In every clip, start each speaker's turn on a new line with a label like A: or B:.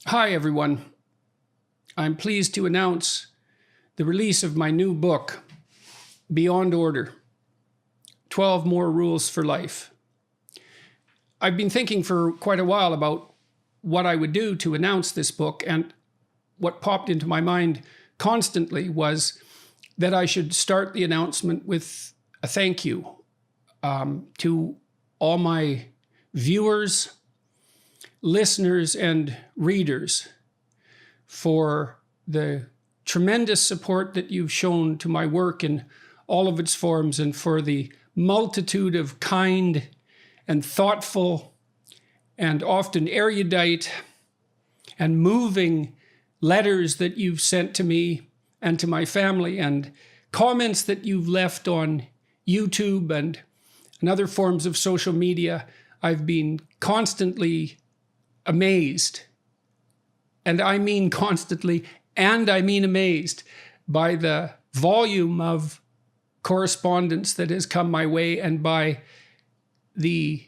A: Hi, everyone. I'm pleased to announce the release of my new book, Beyond Order, 12 More Rules for Life. I've been thinking for quite a while about what I would do to announce this book, and what popped into my mind constantly was that I should start the announcement with a thank you to all my viewers, listeners, and readers for the tremendous support that you've shown to my work in all of its forms, and for the multitude of kind and thoughtful and often erudite and moving letters that you've sent to me and to my family, and comments that you've left on YouTube and other forms of social media. I've been constantly amazed, and I mean constantly, and I mean amazed, by the volume of correspondence that has come my way, and by the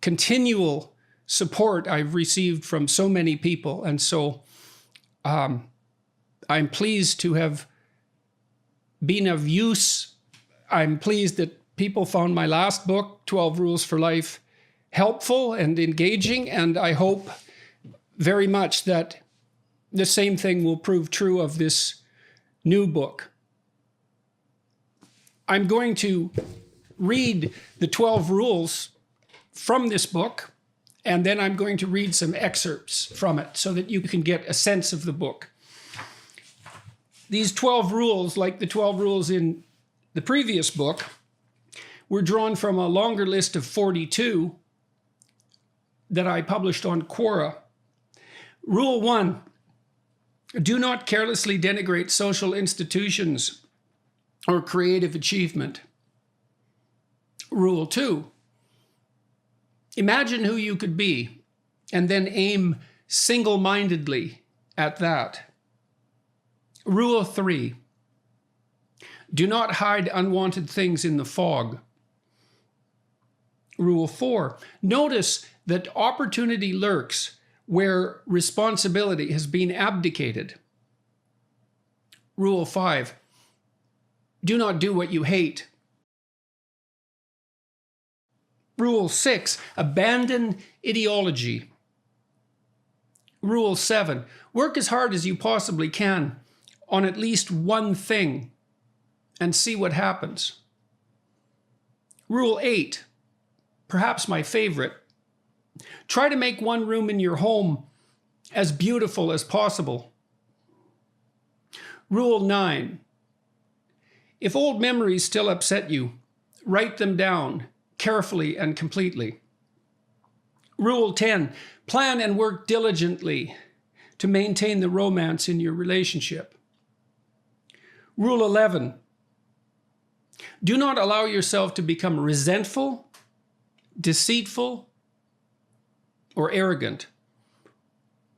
A: continual support I've received from so many people. And so I'm pleased to have been of use. I'm pleased that people found my last book, 12 Rules for Life, helpful and engaging, and I hope very much that the same thing will prove true of this new book. I'm going to read the 12 rules from this book, and then I'm going to read some excerpts from it so that you can get a sense of the book. These 12 rules, like the 12 rules in the previous book, were drawn from a longer list of 42 that I published on Quora. Rule 1, do not carelessly denigrate social institutions or creative achievement. Rule 2, imagine who you could be and then aim single-mindedly at that. Rule 3, do not hide unwanted things in the fog. Rule 4, notice that opportunity lurks where responsibility has been abdicated. Rule 5, do not do what you hate. Rule 6, abandon ideology. Rule 7, work as hard as you possibly can on at least one thing and see what happens. Rule 8, perhaps my favorite, try to make one room in your home as beautiful as possible. Rule 9, if old memories still upset you, write them down carefully and completely. Rule 10, plan and work diligently to maintain the romance in your relationship. Rule 11, do not allow yourself to become resentful, deceitful, or arrogant.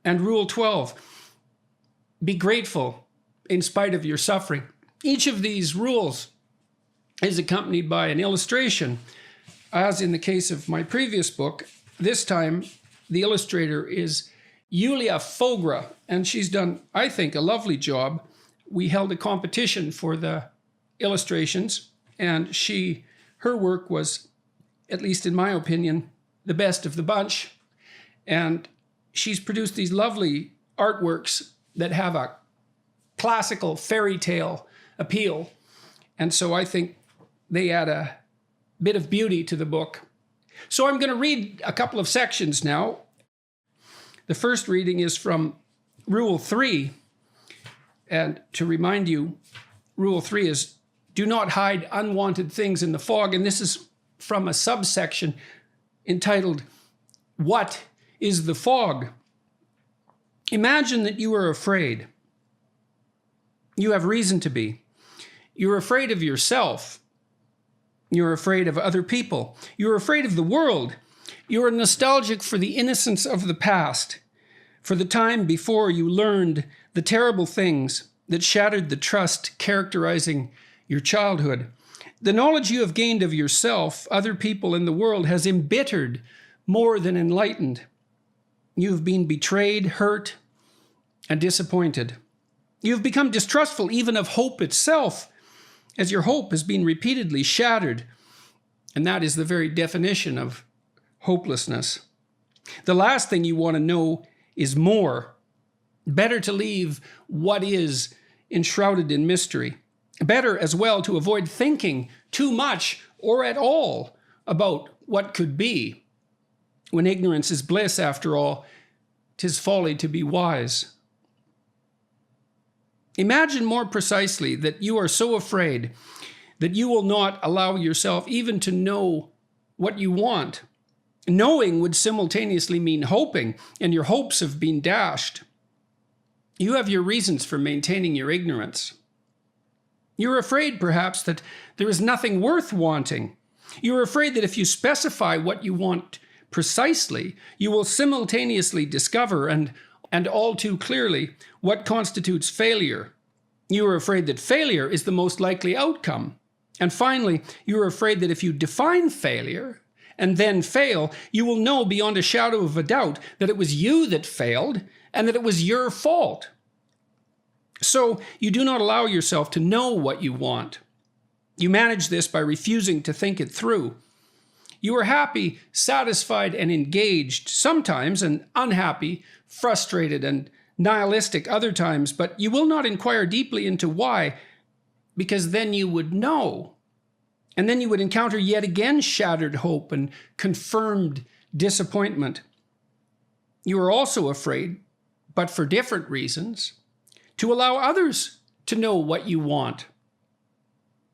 A: And Rule 12, be grateful in spite of your suffering. Each of these rules is accompanied by an illustration. As in the case of my previous book, this time the illustrator is Yulia Fogra, and she's done, I think, a lovely job. We held a competition for the illustrations, and her work was, at least in my opinion, the best of the bunch. And she's produced these lovely artworks that have a classical fairy tale appeal. And so I think they add a bit of beauty to the book. So I'm going to read a couple of sections now. The first reading is from Rule 3. And to remind you, Rule 3 is, do not hide unwanted things in the fog. And this is from a subsection entitled, What is the Fog? Imagine that you are afraid. You have reason to be. You're afraid of yourself. You're afraid of other people. You're afraid of the world. You're nostalgic for the innocence of the past, for the time before you learned the terrible things that shattered the trust characterizing your childhood. The knowledge you have gained of yourself, other people, and the world has embittered more than enlightened. You've been betrayed, hurt, and disappointed. You've become distrustful even of hope itself, as your hope has been repeatedly shattered. And that is the very definition of hopelessness. The last thing you want to know is more. Better to leave what is enshrouded in mystery. Better as well to avoid thinking too much or at all about what could be. When ignorance is bliss, after all, 'tis folly to be wise. Imagine more precisely that you are so afraid that you will not allow yourself even to know what you want. Knowing would simultaneously mean hoping, and your hopes have been dashed. You have your reasons for maintaining your ignorance. You're afraid, perhaps, that there is nothing worth wanting. You're afraid that if you specify what you want precisely, you will simultaneously discover, and all too clearly, what constitutes failure. You are afraid that failure is the most likely outcome. And finally, you are afraid that if you define failure and then fail, you will know beyond a shadow of a doubt that it was you that failed and that it was your fault. So you do not allow yourself to know what you want. You manage this by refusing to think it through. You are happy, satisfied, and engaged sometimes, and unhappy, frustrated, and nihilistic other times, but you will not inquire deeply into why, because then you would know. And then you would encounter yet again shattered hope and confirmed disappointment. You are also afraid, but for different reasons, to allow others to know what you want.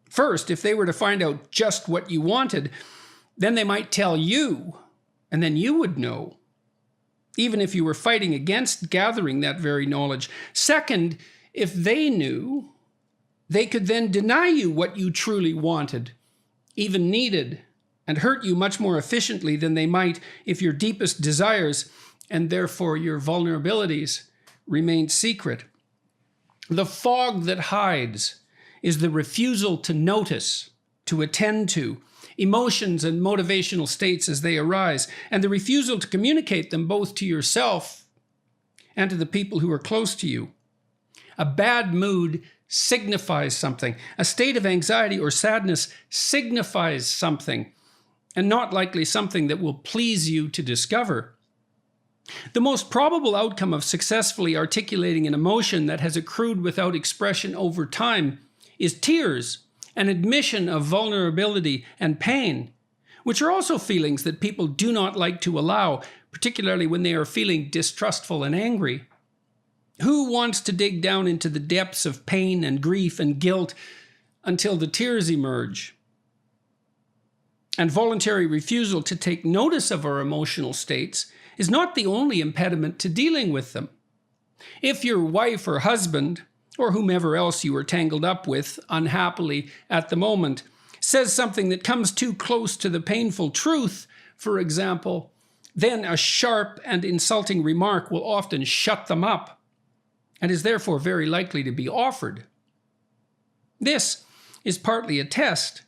A: First, if they were to find out just what you wanted, then they might tell you, and then you would know, even if you were fighting against gathering that very knowledge. Second, if they knew, they could then deny you what you truly wanted, even needed, and hurt you much more efficiently than they might if your deepest desires, and therefore your vulnerabilities, remained secret. The fog that hides is the refusal to notice, to attend to, emotions and motivational states as they arise, and the refusal to communicate them both to yourself and to the people who are close to you. A bad mood signifies something. A state of anxiety or sadness signifies something, and not likely something that will please you to discover. The most probable outcome of successfully articulating an emotion that has accrued without expression over time is tears, an admission of vulnerability and pain, which are also feelings that people do not like to allow, particularly when they are feeling distrustful and angry. Who wants to dig down into the depths of pain and grief and guilt until the tears emerge? And voluntary refusal to take notice of our emotional states is not the only impediment to dealing with them. If your wife or husband, or whomever else you are tangled up with unhappily at the moment, says something that comes too close to the painful truth, for example, then a sharp and insulting remark will often shut them up, and is therefore very likely to be offered. This is partly a test.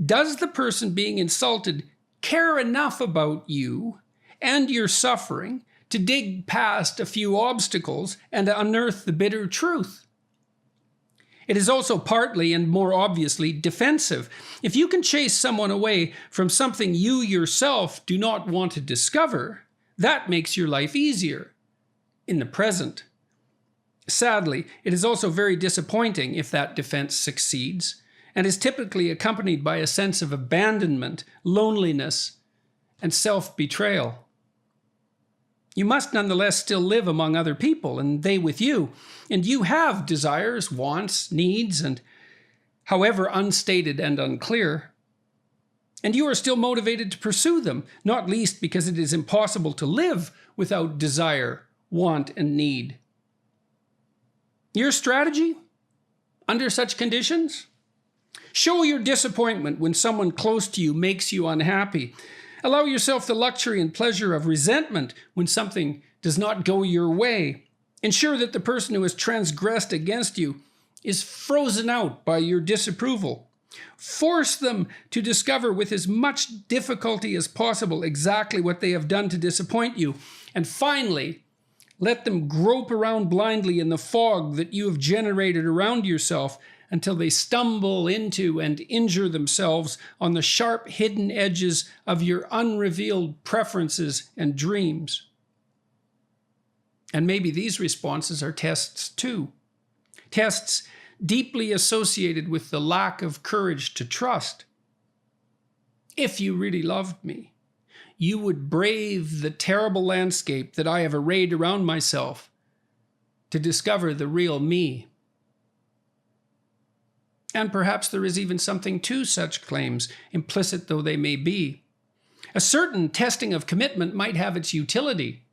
A: Does the person being insulted care enough about you and your suffering to dig past a few obstacles and unearth the bitter truth? It is also partly and more obviously defensive. If you can chase someone away from something you yourself do not want to discover, that makes your life easier in the present. Sadly, it is also very disappointing if that defense succeeds, and is typically accompanied by a sense of abandonment, loneliness, and self-betrayal. You must nonetheless still live among other people, and they with you. And you have desires, wants, needs, and however unstated and unclear. And you are still motivated to pursue them, not least because it is impossible to live without desire, want, and need. Your strategy under such conditions? Show your disappointment when someone close to you makes you unhappy. Allow yourself the luxury and pleasure of resentment when something does not go your way. Ensure that the person who has transgressed against you is frozen out by your disapproval. Force them to discover with as much difficulty as possible exactly what they have done to disappoint you. And finally, let them grope around blindly in the fog that you have generated around yourself until they stumble into and injure themselves on the sharp hidden edges of your unrevealed preferences and dreams. And maybe these responses are tests too. Tests deeply associated with the lack of courage to trust. If you really loved me, you would brave the terrible landscape that I have arrayed around myself to discover the real me. And perhaps there is even something to such claims, implicit though they may be. A certain testing of commitment might have its utility.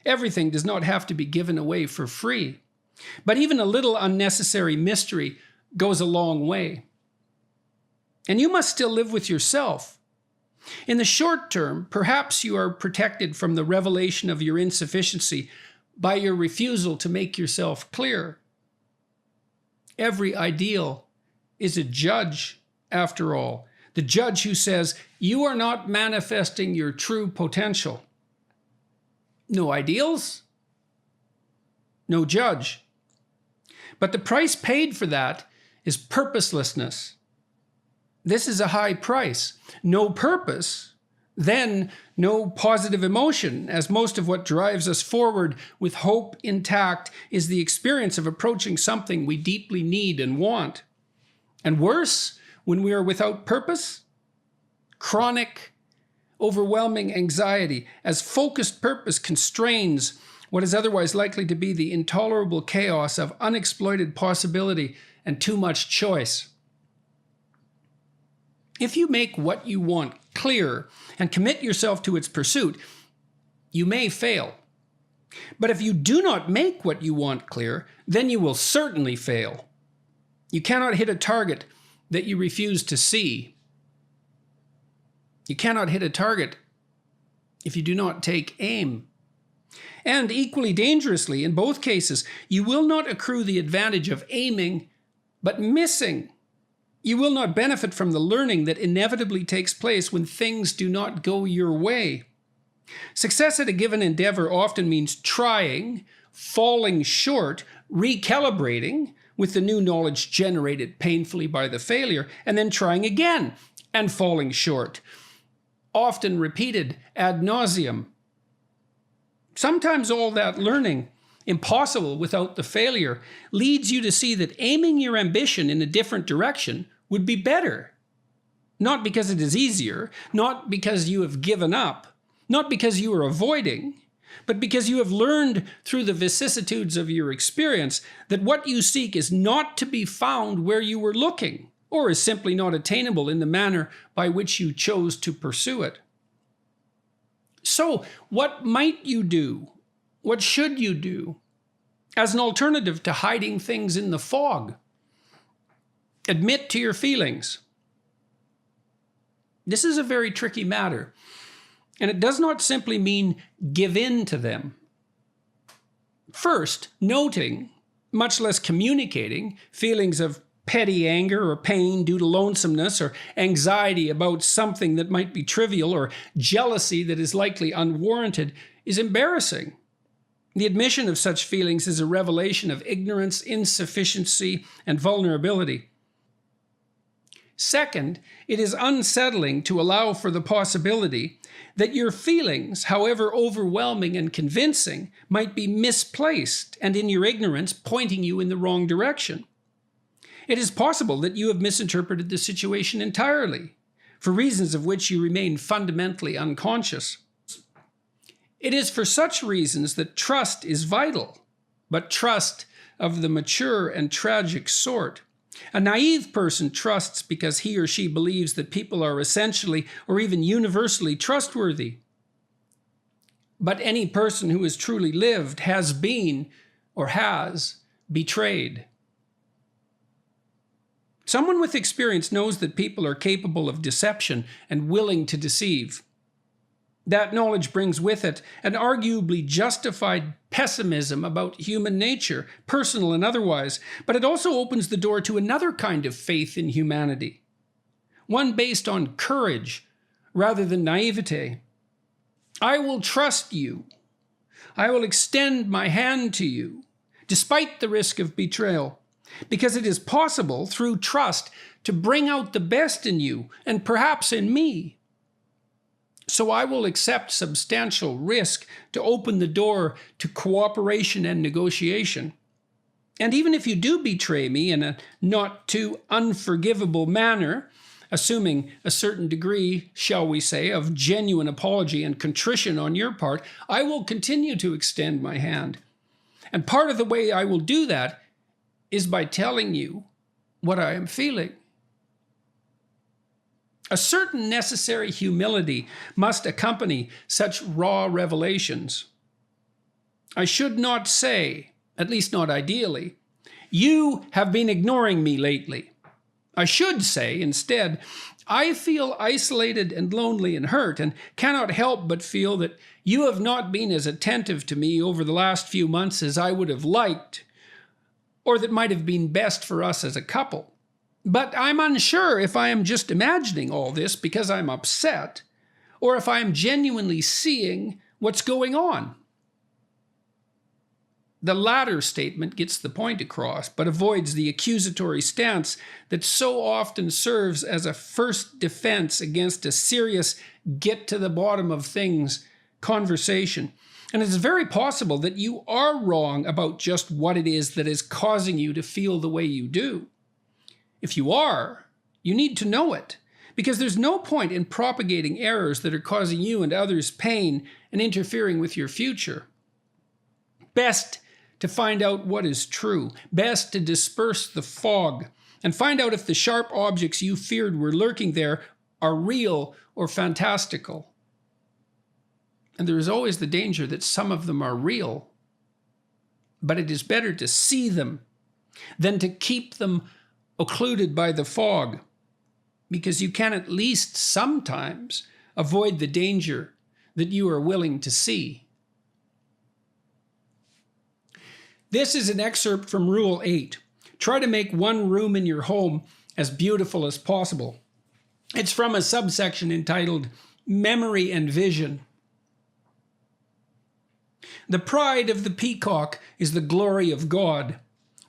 A: Everything does not have to be given away for free. But even a little unnecessary mystery goes a long way. And you must still live with yourself. In the short term, perhaps you are protected from the revelation of your insufficiency by your refusal to make yourself clear. Every ideal is a judge, after all. The judge who says, you are not manifesting your true potential. No ideals, no judge. But the price paid for that is purposelessness. This is a high price. No purpose, then no positive emotion, as most of what drives us forward with hope intact is the experience of approaching something we deeply need and want. And worse, when we are without purpose, chronic, overwhelming anxiety, as focused purpose constrains what is otherwise likely to be the intolerable chaos of unexploited possibility and too much choice. If you make what you want clear and commit yourself to its pursuit, you may fail. But if you do not make what you want clear, then you will certainly fail. You cannot hit a target that you refuse to see. You cannot hit a target if you do not take aim. And equally dangerously, in both cases, you will not accrue the advantage of aiming, but missing. You will not benefit from the learning that inevitably takes place when things do not go your way. Success at a given endeavor often means trying, falling short, recalibrating with the new knowledge generated painfully by the failure, and then trying again and falling short, often repeated ad nauseum. Sometimes all that learning, impossible without the failure, leads you to see that aiming your ambition in a different direction would be better. Not because it is easier, not because you have given up, not because you are avoiding, but because you have learned through the vicissitudes of your experience that what you seek is not to be found where you were looking, or is simply not attainable in the manner by which you chose to pursue it. So, what might you do? What should you do as an alternative to hiding things in the fog? Admit to your feelings. This is a very tricky matter, and it does not simply mean give in to them. First, noting, much less communicating, feelings of petty anger or pain due to lonesomeness or anxiety about something that might be trivial or jealousy that is likely unwarranted is embarrassing. The admission of such feelings is a revelation of ignorance, insufficiency, and vulnerability. Second, it is unsettling to allow for the possibility that your feelings, however overwhelming and convincing, might be misplaced and in your ignorance pointing you in the wrong direction. It is possible that you have misinterpreted the situation entirely, for reasons of which you remain fundamentally unconscious. It is for such reasons that trust is vital, but trust of the mature and tragic sort. A naive person trusts because he or she believes that people are essentially or even universally trustworthy. But any person who has truly lived has been or has betrayed. Someone with experience knows that people are capable of deception and willing to deceive. That knowledge brings with it an arguably justified pessimism about human nature, personal and otherwise, but it also opens the door to another kind of faith in humanity, one based on courage rather than naivete. I will trust you. I will extend my hand to you, despite the risk of betrayal, because it is possible, through trust, to bring out the best in you and perhaps in me. So I will accept substantial risk to open the door to cooperation and negotiation. And even if you do betray me in a not too unforgivable manner, assuming a certain degree, shall we say, of genuine apology and contrition on your part, I will continue to extend my hand. And part of the way I will do that is by telling you what I am feeling. A certain necessary humility must accompany such raw revelations. I should not say, at least not ideally, "You have been ignoring me lately." I should say, instead, "I feel isolated and lonely and hurt, and cannot help but feel that you have not been as attentive to me over the last few months as I would have liked, or that might have been best for us as a couple. But I'm unsure if I am just imagining all this because I'm upset, or if I am genuinely seeing what's going on." The latter statement gets the point across, but avoids the accusatory stance that so often serves as a first defense against a serious get-to-the-bottom-of-things conversation. And it's very possible that you are wrong about just what it is that is causing you to feel the way you do. If you are, you need to know it, because there's no point in propagating errors that are causing you and others pain and interfering with your future. Best to find out what is true, best to disperse the fog, and find out if the sharp objects you feared were lurking there are real or fantastical. And there is always the danger that some of them are real, but it is better to see them than to keep them occluded by the fog, because you can at least sometimes avoid the danger that you are willing to see. This is an excerpt from Rule 8. Try to make one room in your home as beautiful as possible. It's from a subsection entitled Memory and Vision. The pride of the peacock is the glory of God.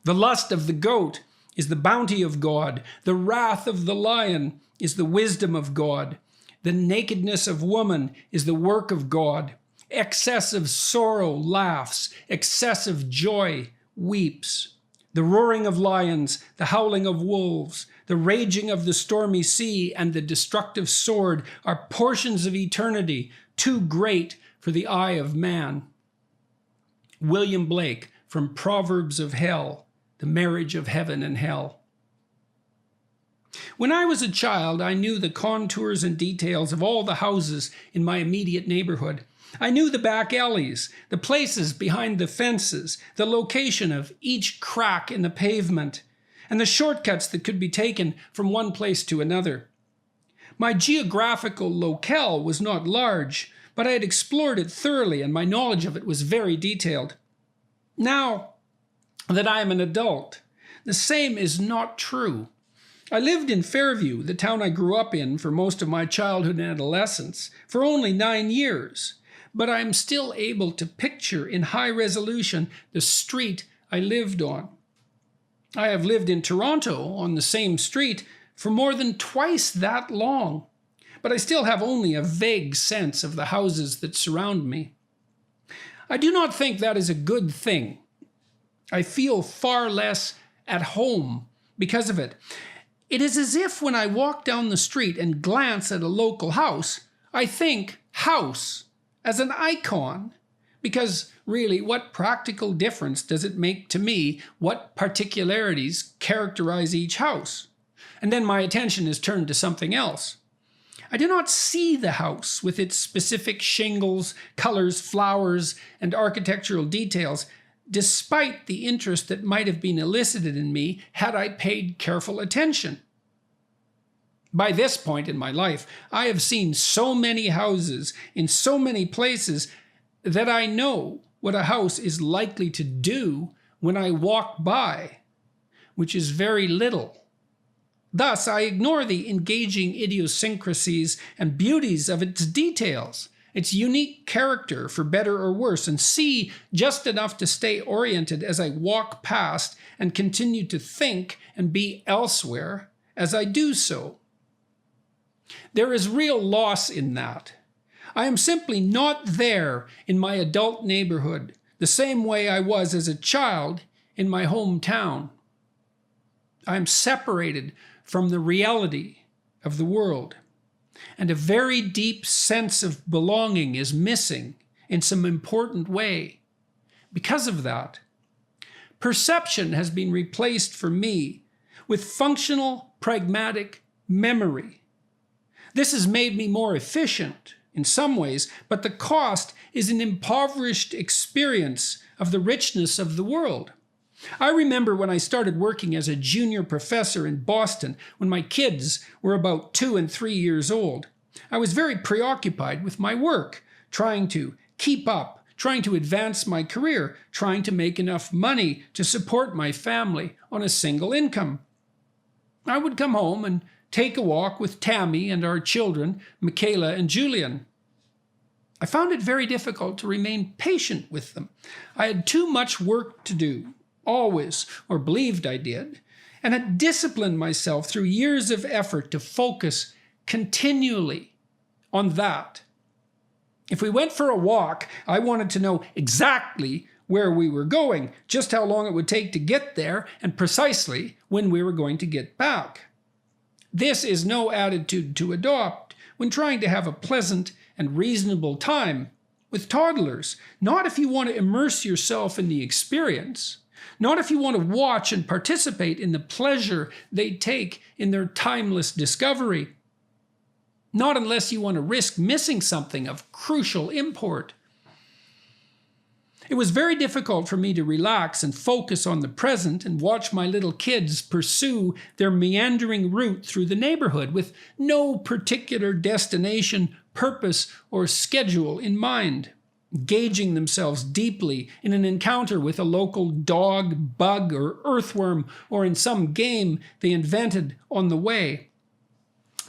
A: The lust of the goat is the bounty of God. The wrath of the lion is the wisdom of God. The nakedness of woman is the work of God. Excessive sorrow laughs, excessive joy weeps. The roaring of lions, the howling of wolves, the raging of the stormy sea, and the destructive sword are portions of eternity, too great for the eye of man. William Blake, from Proverbs of Hell, the marriage of heaven and hell. When I was a child, I knew the contours and details of all the houses in my immediate neighborhood. I knew the back alleys, the places behind the fences, the location of each crack in the pavement, and the shortcuts that could be taken from one place to another. My geographical locale was not large, but I had explored it thoroughly, and my knowledge of it was very detailed. Now that I am an adult, the same is not true. I lived in Fairview, the town I grew up in for most of my childhood and adolescence, for only 9 years. But I am still able to picture in high resolution the street I lived on. I have lived in Toronto on the same street for more than twice that long, but I still have only a vague sense of the houses that surround me. I do not think that is a good thing. I feel far less at home because of it. It is as if when I walk down the street and glance at a local house, I think house as an icon, because really, what practical difference does it make to me what particularities characterize each house? And then my attention is turned to something else. I do not see the house with its specific shingles, colors, flowers, and architectural details, despite the interest that might have been elicited in me had I paid careful attention. By this point in my life, I have seen so many houses in so many places that I know what a house is likely to do when I walk by, which is very little. Thus, I ignore the engaging idiosyncrasies and beauties of its details its unique character for better or worse, and see just enough to stay oriented as I walk past and continue to think and be elsewhere as I do so. There is real loss in that. I am simply not there in my adult neighborhood the same way I was as a child in my hometown. I am separated from the reality of the world, and a very deep sense of belonging is missing in some important way. Because of that, perception has been replaced for me with functional, pragmatic memory. This has made me more efficient in some ways, but the cost is an impoverished experience of the richness of the world. I remember when I started working as a junior professor in Boston, when my kids were about 2 and 3 years old. I was very preoccupied with my work, trying to keep up, trying to advance my career, trying to make enough money to support my family on a single income. I would come home and take a walk with Tammy and our children, Michaela and Julian. I found it very difficult to remain patient with them. I had too much work to do, always, or believed I did, and had disciplined myself through years of effort to focus continually on that. If we went for a walk, I wanted to know exactly where we were going, just how long it would take to get there, and precisely when we were going to get back. This is no attitude to adopt when trying to have a pleasant and reasonable time with toddlers. Not if you want to immerse yourself in the experience. Not if you want to watch and participate in the pleasure they take in their timeless discovery. Not unless you want to risk missing something of crucial import. It was very difficult for me to relax and focus on the present and watch my little kids pursue their meandering route through the neighborhood with no particular destination, purpose, or schedule in mind, engaging themselves deeply in an encounter with a local dog, bug, or earthworm, or in some game they invented on the way.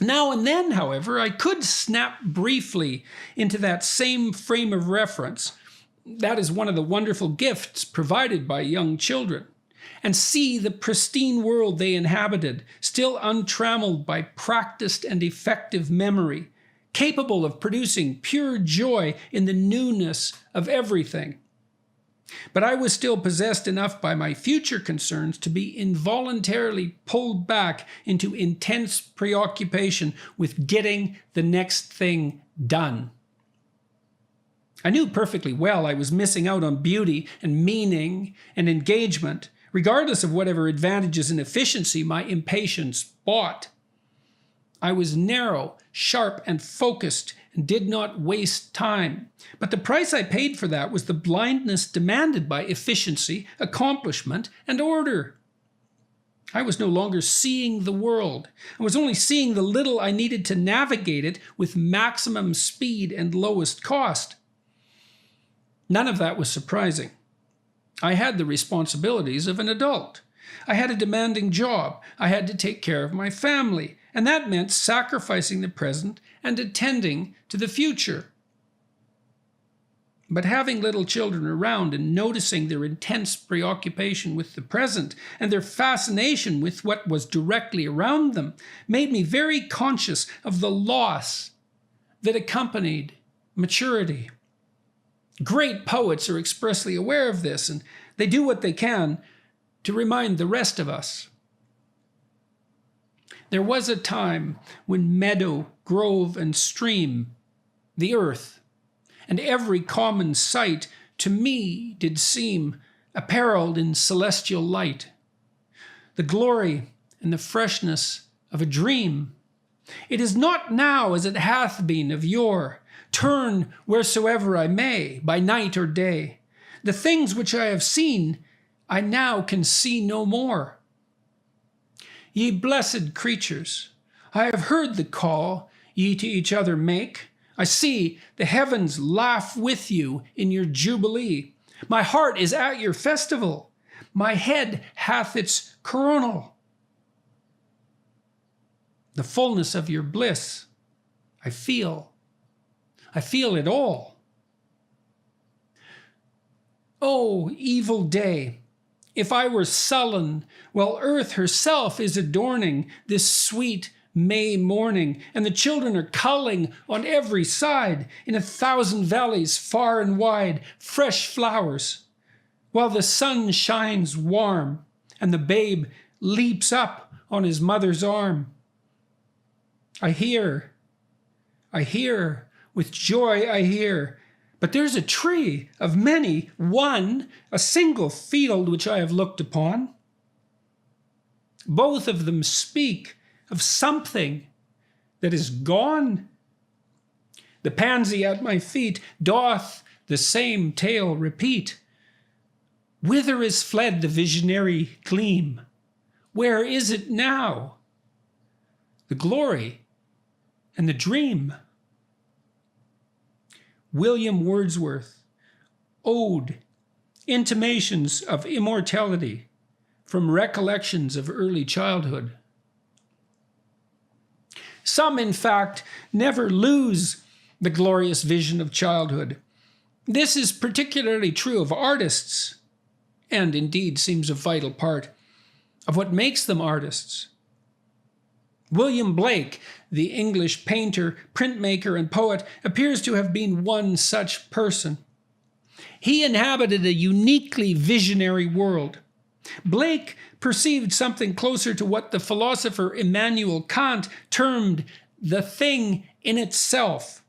A: Now and then, however, I could snap briefly into that same frame of reference. That is one of the wonderful gifts provided by young children, and see the pristine world they inhabited, still untrammeled by practiced and effective memory, capable of producing pure joy in the newness of everything. But I was still possessed enough by my future concerns to be involuntarily pulled back into intense preoccupation with getting the next thing done. I knew perfectly well I was missing out on beauty and meaning and engagement, regardless of whatever advantages and efficiency my impatience bought. I was narrow, sharp, and focused, and did not waste time. But the price I paid for that was the blindness demanded by efficiency, accomplishment, and order. I was no longer seeing the world. I was only seeing the little I needed to navigate it with maximum speed and lowest cost. None of that was surprising. I had the responsibilities of an adult. I had a demanding job. I had to take care of my family, and that meant sacrificing the present and attending to the future. But having little children around and noticing their intense preoccupation with the present and their fascination with what was directly around them made me very conscious of the loss that accompanied maturity. Great poets are expressly aware of this, and they do what they can to remind the rest of us. There was a time when meadow, grove, and stream, the earth, and every common sight to me did seem apparelled in celestial light, the glory and the freshness of a dream. It is not now as it hath been of yore. Turn wheresoever I may, by night or day. The things which I have seen, I now can see no more. Ye blessed creatures, I have heard the call ye to each other make. I see the heavens laugh with you in your jubilee. My heart is at your festival. My head hath its coronal. The fullness of your bliss I feel. I feel it all. Oh, evil day, if I were sullen, while earth herself is adorning this sweet May morning, and the children are culling on every side, in 1,000 valleys far and wide, fresh flowers, while the sun shines warm, and the babe leaps up on his mother's arm. I hear, with joy I hear, but there's a tree of many, one, a single field which I have looked upon. Both of them speak of something that is gone. The pansy at my feet doth the same tale repeat. Whither is fled the visionary gleam? Where is it now? The glory and the dream. William Wordsworth, Ode, Intimations of Immortality, from Recollections of Early Childhood. Some, in fact, never lose the glorious vision of childhood. This is particularly true of artists, and indeed seems a vital part of what makes them artists. William Blake, the English painter, printmaker, and poet, appears to have been one such person. He inhabited a uniquely visionary world. Blake perceived something closer to what the philosopher Immanuel Kant termed the thing in itself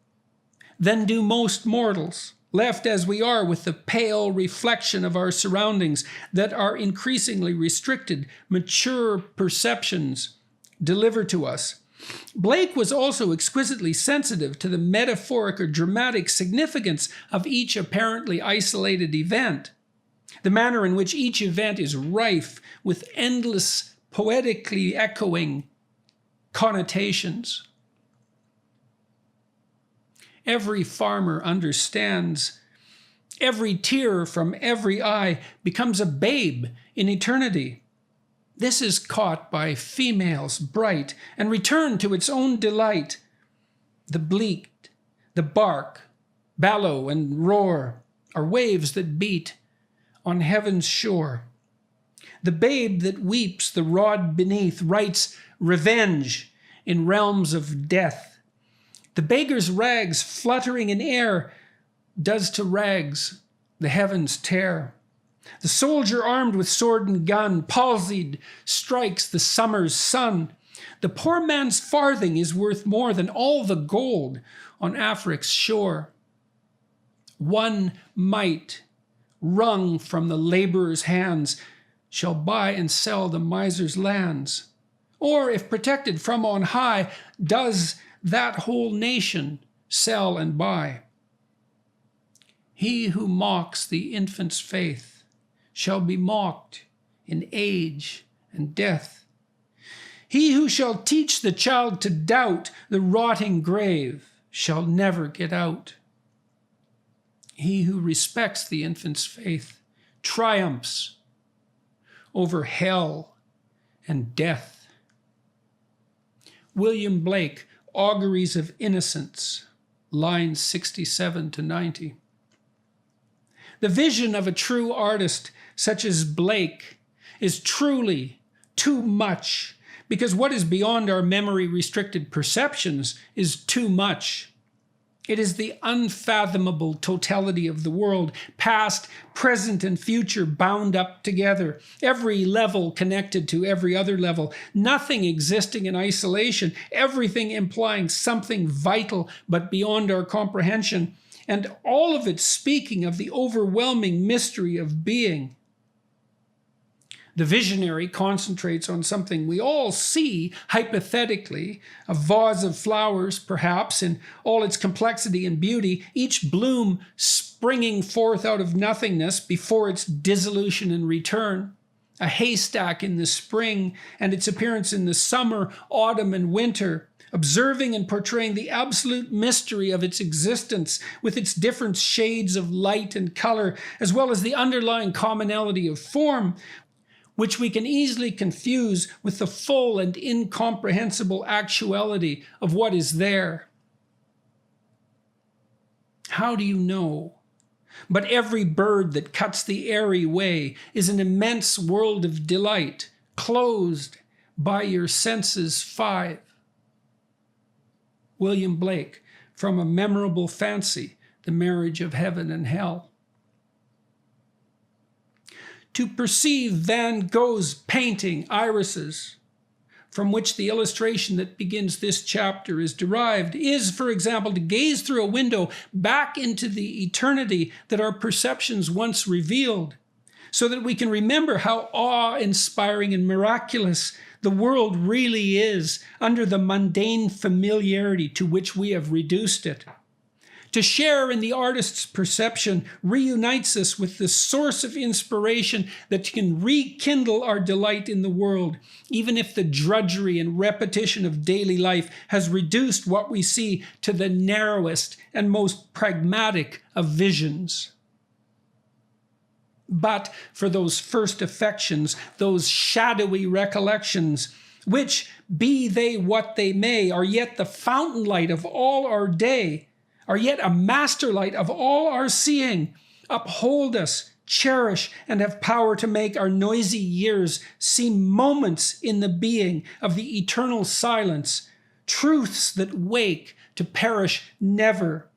A: than do most mortals, left as we are with the pale reflection of our surroundings that are increasingly restricted, mature perceptions deliver to us. Blake was also exquisitely sensitive to the metaphoric or dramatic significance of each apparently isolated event, the manner in which each event is rife with endless, poetically echoing connotations. Every farmer understands. Every tear from every eye becomes a babe in eternity. This is caught by females bright and returned to its own delight. The bleat, the bark, bellow and roar are waves that beat on heaven's shore. The babe that weeps the rod beneath writes revenge in realms of death. The beggar's rags fluttering in air does to rags the heavens tear. The soldier armed with sword and gun, palsied, strikes the summer's sun. The poor man's farthing is worth more than all the gold on Afric's shore. One mite wrung from the laborer's hands shall buy and sell the miser's lands. Or, if protected from on high, does that whole nation sell and buy. He who mocks the infant's faith shall be mocked in age and death. He who shall teach the child to doubt the rotting grave shall never get out. He who respects the infant's faith triumphs over hell and death. William Blake, Auguries of Innocence, lines 67 to 90. The vision of a true artist such as Blake is truly too much, because what is beyond our memory-restricted perceptions is too much. It is the unfathomable totality of the world, past, present, and future bound up together, every level connected to every other level, nothing existing in isolation, everything implying something vital but beyond our comprehension, and all of it speaking of the overwhelming mystery of being. The visionary concentrates on something we all see hypothetically, a vase of flowers, perhaps, in all its complexity and beauty, each bloom springing forth out of nothingness before its dissolution and return, a haystack in the spring and its appearance in the summer, autumn, and winter, observing and portraying the absolute mystery of its existence with its different shades of light and color, as well as the underlying commonality of form, which we can easily confuse with the full and incomprehensible actuality of what is there. How do you know? But every bird that cuts the airy way is an immense world of delight, closed by your senses 5. William Blake, from A Memorable Fancy, The Marriage of Heaven and Hell. To perceive Van Gogh's painting, Irises, from which the illustration that begins this chapter is derived, is, for example, to gaze through a window back into the eternity that our perceptions once revealed, so that we can remember how awe-inspiring and miraculous the world really is under the mundane familiarity to which we have reduced it. To share in the artist's perception reunites us with the source of inspiration that can rekindle our delight in the world, even if the drudgery and repetition of daily life has reduced what we see to the narrowest and most pragmatic of visions. But for those first affections, those shadowy recollections, which, be they what they may, are yet the fountain light of all our day, are yet a master light of all our seeing, uphold us, cherish, and have power to make our noisy years seem moments in the being of the eternal silence, truths that wake to perish never,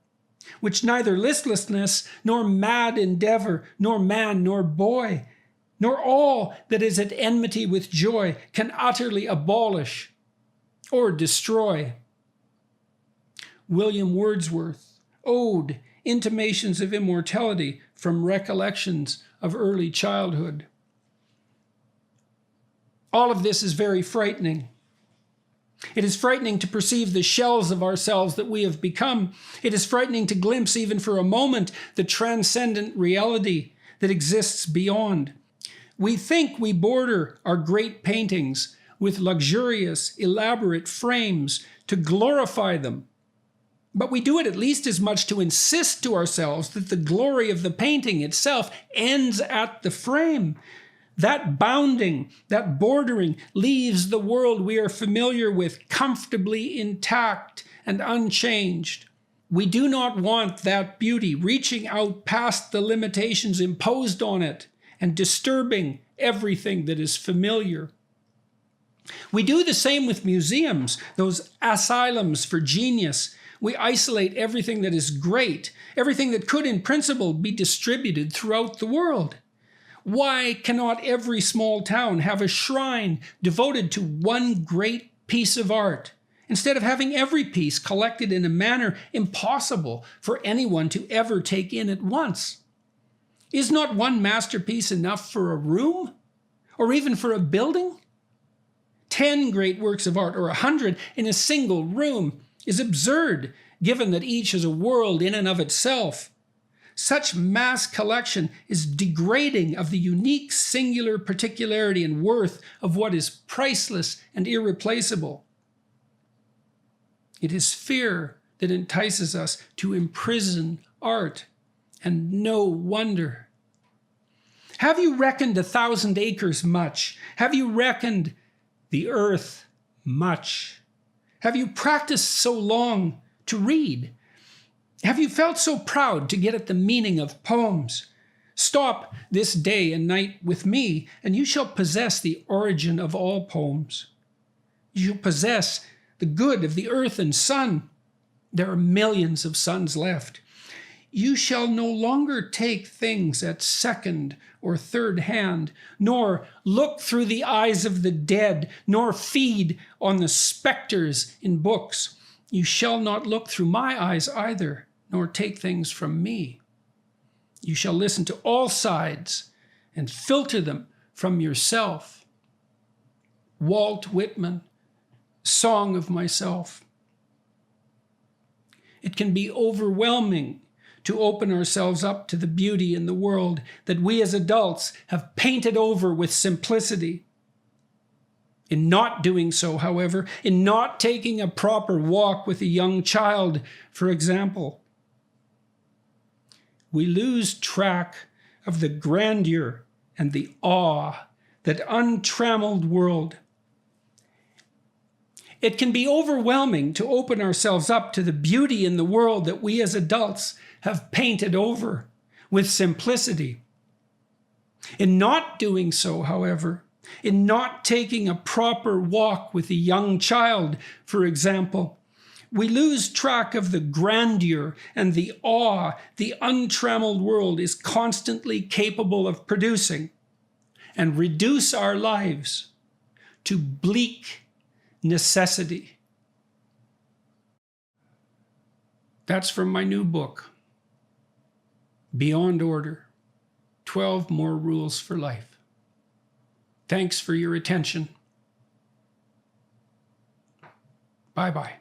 A: which neither listlessness, nor mad endeavor, nor man, nor boy, nor all that is at enmity with joy can utterly abolish or destroy. William Wordsworth, Ode, Intimations of Immortality from Recollections of Early Childhood. All of this is very frightening. It is frightening to perceive the shells of ourselves that we have become. It is frightening to glimpse, even for a moment, the transcendent reality that exists beyond. We think we border our great paintings with luxurious, elaborate frames to glorify them. But we do it at least as much to insist to ourselves that the glory of the painting itself ends at the frame. That bounding, that bordering, leaves the world we are familiar with comfortably intact and unchanged. We do not want that beauty reaching out past the limitations imposed on it and disturbing everything that is familiar. We do the same with museums, those asylums for genius. We isolate everything that is great, everything that could in principle be distributed throughout the world. Why cannot every small town have a shrine devoted to one great piece of art, instead of having every piece collected in a manner impossible for anyone to ever take in at once? Is not one masterpiece enough for a room, or even for a building? 10 great works of art, or 100 in a single room, is absurd, given that each is a world in and of itself. Such mass collection is degrading of the unique singular particularity and worth of what is priceless and irreplaceable. It is fear that entices us to imprison art, and no wonder. Have you reckoned 1,000 acres much? Have you reckoned the earth much? Have you practiced so long to read? Have you felt so proud to get at the meaning of poems? Stop this day and night with me, and you shall possess the origin of all poems. You shall possess the good of the earth and sun. There are millions of suns left. You shall no longer take things at second or third hand, nor look through the eyes of the dead, nor feed on the specters in books. You shall not look through my eyes either, nor take things from me. You shall listen to all sides and filter them from yourself. Walt Whitman, Song of Myself. It can be overwhelming to open ourselves up to the beauty in the world that we as adults have painted over with simplicity. In not doing so, however, in not taking a proper walk with a young child, for example, we lose track of the grandeur and the awe that untrammeled world. It can be overwhelming to open ourselves up to the beauty in the world that we as adults have painted over with simplicity. In not doing so, however, in not taking a proper walk with a young child, for example, we lose track of the grandeur and the awe the untrammeled world is constantly capable of producing, and reduce our lives to bleak necessity. That's from my new book, Beyond Order, 12 More Rules for Life. Thanks for your attention. Bye-bye.